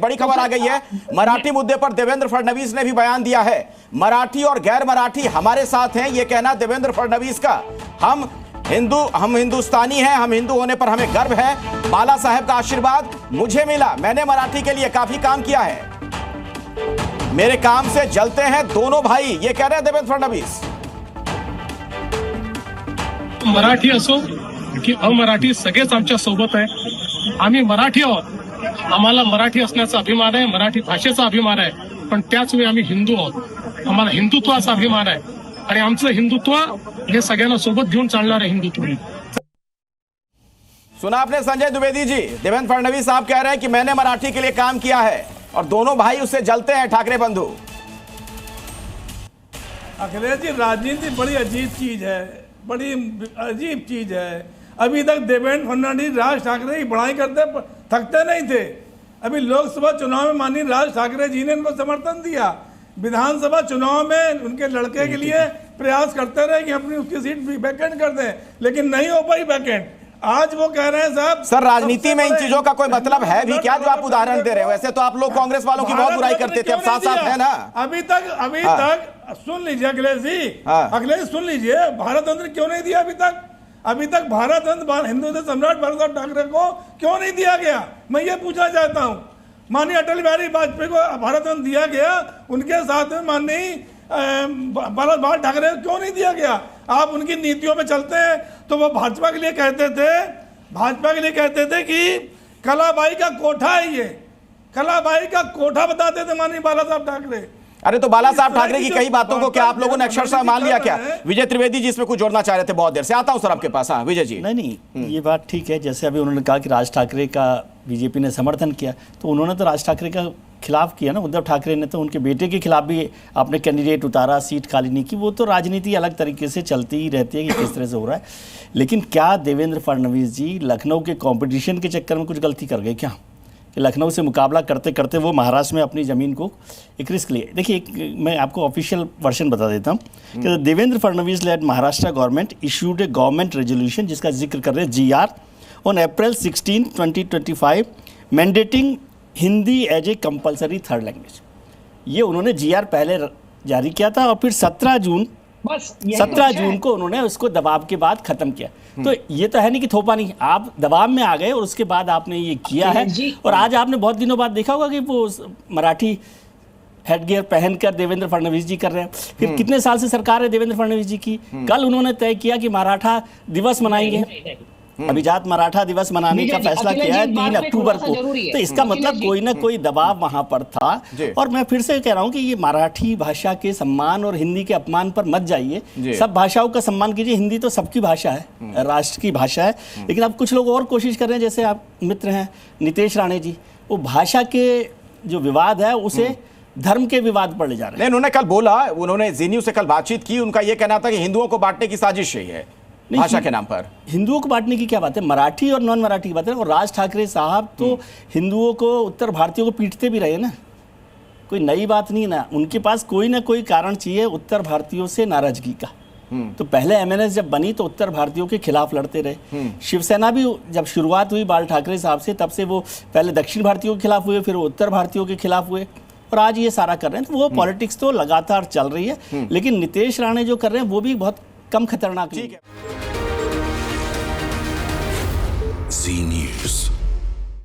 बड़ी खबर आ गई है। मराठी मुद्दे पर देवेंद्र फडणवीस ने भी बयान दिया है। मराठी और गैर मराठी हमारे साथ हैं, यह कहना देवेंद्र फडणवीस का। हम हिंदुस्तानी हैं, हम हिंदू होने पर हमें गर्व है। बाला साहेब का आशीर्वाद मुझे मिला, मैंने मराठी के लिए काफी काम किया है, मेरे काम से जलते हैं दोनों भाई, ये कह रहे हैं देवेंद्र फडणवीस। मराठी असो की अमराठी सगळेच आमच्या सोबत आहे। आम्ही मराठी आहोत, आम्हाला मराठी असण्याचा अभिमान आहे, मराठी भाषेचा अभिमान आहे, पण त्याच वेळी आम्ही हिंदू आहोत, आम्हाला हिंदुत्वाचा अभिमान आहे आणि आमचं हिंदुत्व हे सगळ्यांना सोबत घेऊन चालणार आहे हिंदुत्व। सुना आपने संजय द्विवेदी जी, देवेंद्र फडणवीस साहब कह रहे हैं कि मैंने मराठी के लिए काम किया है और दोनों भाई उससे जलते हैं ठाकरे बंधु। अखिलेश जी, राजनीति बड़ी अजीब चीज है, बड़ी अजीब चीज है। अभी तक देवेंद्र फडणवीस राज ठाकरे की बड़ाई करते थकते नहीं थे। अभी लोकसभा चुनाव में माननीय राज ठाकरे जी ने इनको समर्थन दिया, विधानसभा चुनाव में उनके लड़के के लिए प्रयास करते रहे कि अपनी उसकी सीट वैकेंट कर दें, लेकिन नहीं हो पाई वैकेंट। आज वो कह रहे हैं साहब, सर राजनीति में इन चीजों का कोई मतलब है भी क्या जो आप उदाहरण दे रहे हो? वैसे तो आप लोग कांग्रेस वालों की बहुत बुराई करते थे, अब साथ साथ है ना। अभी तक सुन लीजिए अखिलेश जी, अखिलेश सुन लीजिए, भारत रत्न क्यों नहीं दिया अभी तक भारत रत्न हिंदू सम्राट भारत साहब ठाकरे को क्यों नहीं दिया गया? मैं ये पूछना चाहता हूँ। माननीय अटल बिहारी वाजपेयी को भारत रत्न दिया गया, उनके साथ में माननीय बाला ठाकरे को क्यों नहीं दिया गया? आप उनकी नीतियों पे चलते हैं तो वो भाजपा के लिए कहते थे कि कलाबाई का कोठा है, ये कलाबाई का कोठा बताते थे माननीय बाला साहब ठाकरे। अरे तो बाला साहब ठाकरे की कई बातों को क्या आप लोगों ने अक्षरशः मान लिया क्या? विजय त्रिवेदी जी इसमें कुछ जोड़ना चाह रहे थे बहुत देर से। आता हूं सर आपके पास। हाँ विजय जी। नहीं, ये बात ठीक है। जैसे अभी उन्होंने कहा कि राज ठाकरे का बीजेपी ने समर्थन किया, तो उन्होंने तो राज ठाकरे का खिलाफ किया ना। उद्धव ठाकरे ने तो उनके बेटे के खिलाफ भी आपने कैंडिडेट उतारा, सीट खाली नहीं की। वो तो राजनीति अलग तरीके से चलती ही रहती है कि किस तरह से हो रहा है। लेकिन क्या देवेंद्र फडणवीस जी लखनऊ के कंपटीशन के चक्कर में कुछ गलती कर गए क्या, कि लखनऊ से मुकाबला करते करते वो महाराष्ट्र में अपनी ज़मीन को एक रिस्क लिए? देखिए, मैं आपको ऑफिशियल वर्जन बता देता हूँ कि Devendra Fadnavis led Maharashtra government issued a government resolution, जिसका जिक्र कर रहे हैं GR on April 16, 2025 mandating Hindi as a compulsory third language. ये उन्होंने GR पहले जारी किया था और फिर 17 जून को उन्होंने उसको दबाव के बाद खत्म किया। तो ये तो है नहीं कि थोपा नहीं, आप दबाव में आ गए और उसके बाद आपने ये किया है। और आज आपने बहुत दिनों बाद देखा होगा कि वो मराठी हेडगियर पहनकर देवेंद्र फडणवीस जी कर रहे हैं। फिर कितने साल से सरकार है देवेंद्र फडणवीस जी की? कल उन्होंने तय किया कि मराठा दिवस मनाएंगे, अभिजात मराठा दिवस मनाने का फैसला किया है 3 अक्टूबर को। तो इसका मतलब कोई ना कोई दबाव वहां पर था। और मैं फिर से कह रहा हूं कि ये मराठी भाषा के सम्मान और हिंदी के अपमान पर मत जाइए। सब भाषाओं का सम्मान कीजिए। हिंदी तो सबकी भाषा है, राष्ट्र की भाषा है। लेकिन अब कुछ लोग और कोशिश कर रहे हैं, जैसे आप मित्र हैं नितेश राणे जी, वो भाषा के जो विवाद है उसे धर्म के विवाद पर ले जा रहे हैं। नहीं, उन्होंने कल बोला, उन्होंने जी न्यूज़ से कल बातचीत की, उनका यह कहना था कि हिंदुओं को बांटने की साजिश यही है भाषा के नाम पर। हिंदुओं को बांटने की क्या बात है? मराठी और नॉन मराठी की बात है। और राज ठाकरे साहब तो हिंदुओं को, उत्तर भारतीयों को पीटते भी रहे ना, कोई नई बात नहीं ना। उनके पास कोई ना कोई कारण चाहिए उत्तर भारतीयों से नाराजगी का। तो पहले MNS जब बनी तो उत्तर भारतीयों के खिलाफ लड़ते रहे। शिवसेना भी जब शुरुआत हुई बाल ठाकरे साहब से, तब से वो पहले दक्षिण भारतीयों के खिलाफ हुए, फिर वो उत्तर भारतीयों के खिलाफ हुए, और आज ये सारा कर रहे हैं। तो वो पॉलिटिक्स तो लगातार चल रही है। लेकिन नितेश राणे जो कर रहे हैं वो भी बहुत कम खतरनाक है।